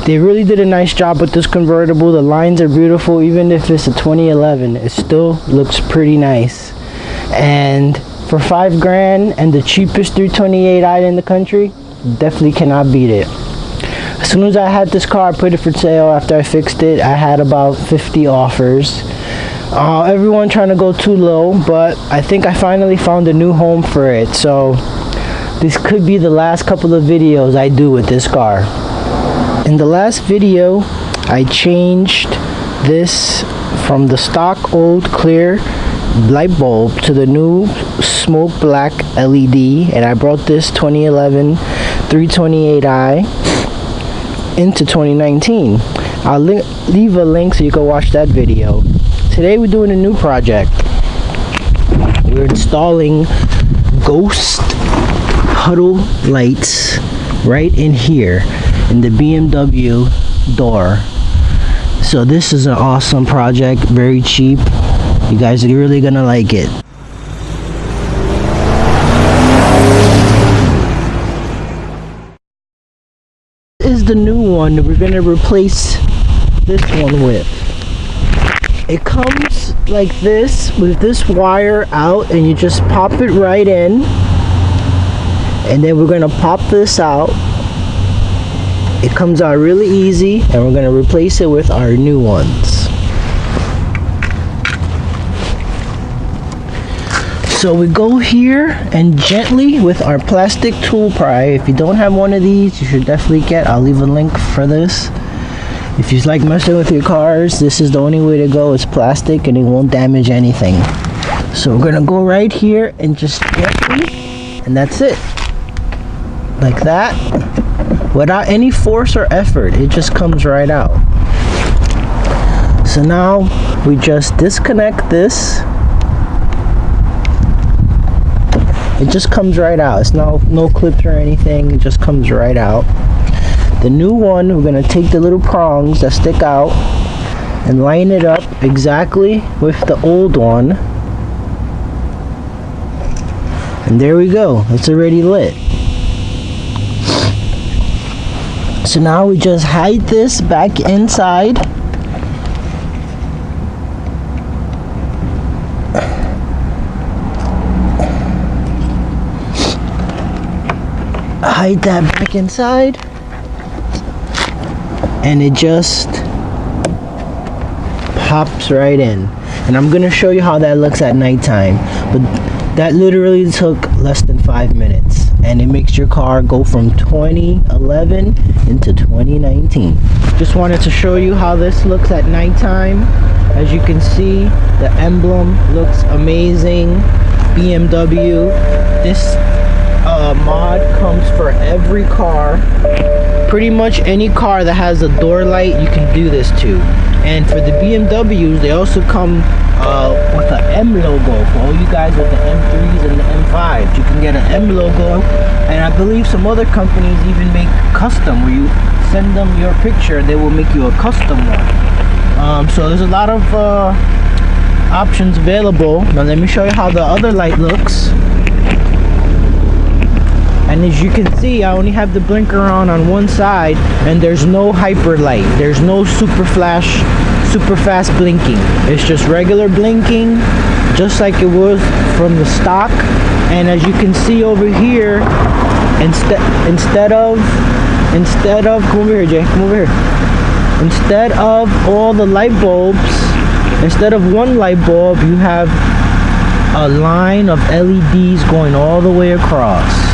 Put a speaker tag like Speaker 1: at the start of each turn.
Speaker 1: They really did a nice job with this convertible. The lines are beautiful. Even if it's a 2011, it still looks pretty nice. And for $5,000 and the cheapest 328i in the country, definitely cannot beat it. As soon as I had this car, I put it for sale. After I fixed it, I had about 50 offers. Everyone trying to go too low, but I think I finally found a new home for it. So this could be the last couple of videos I do with this car. In the last video, I changed this from the stock old clear light bulb to the new smoke black LED, and I brought this 2011 328i into 2019. I'll leave a link so you can watch that video. Today we're doing a new project. We're installing ghost puddle lights right in here in the BMW door. So this is an awesome project, very cheap. You guys are really gonna like it. This is the new one that we're gonna replace this one with. It comes like this with this wire out, and you just pop it right in, and then we're gonna pop this out. It comes out really easy, and we're gonna replace it with our new ones. So we go here and gently with our plastic tool pry. If you don't have one of these, you should definitely get. I'll leave a link for this. If you like messing with your cars, this is the only way to go. It's plastic and it won't damage anything. So we're gonna go right here and just gently, and that's it. Like that. Without any force or effort, it just comes right out. So now we just disconnect this. It just comes right out. It's no clips or anything. It just comes right out. The new one, we're gonna take the little prongs that stick out and line it up exactly with the old one. And there we go. It's already lit. So now we just hide this back inside. Hide that back inside, and it just pops right in. And I'm gonna show you how that looks at nighttime, but that literally took less than 5 minutes, and it makes your car go from 2011 into 2019. Just wanted to show you how this looks at nighttime. As you can see, the emblem looks amazing. BMW. This mod comes for every car. Pretty much any car that has a door light, you can do this to. And for the BMWs, they also come with an M logo. For all you guys with the M3s and the M5s, you can get an M logo. And I believe some other companies even make custom, where you send them your picture, they will make you a custom one. So there's a lot of options available. Now let me show you how the other light looks. And as you can see, I only have the blinker on one side, and there's no hyper light. There's no super fast blinking. It's just regular blinking, just like it was from the stock. And as you can see over here, instead of come over here, Jay, come over here. Instead of all the light bulbs, instead of one light bulb, you have a line of LEDs going all the way across.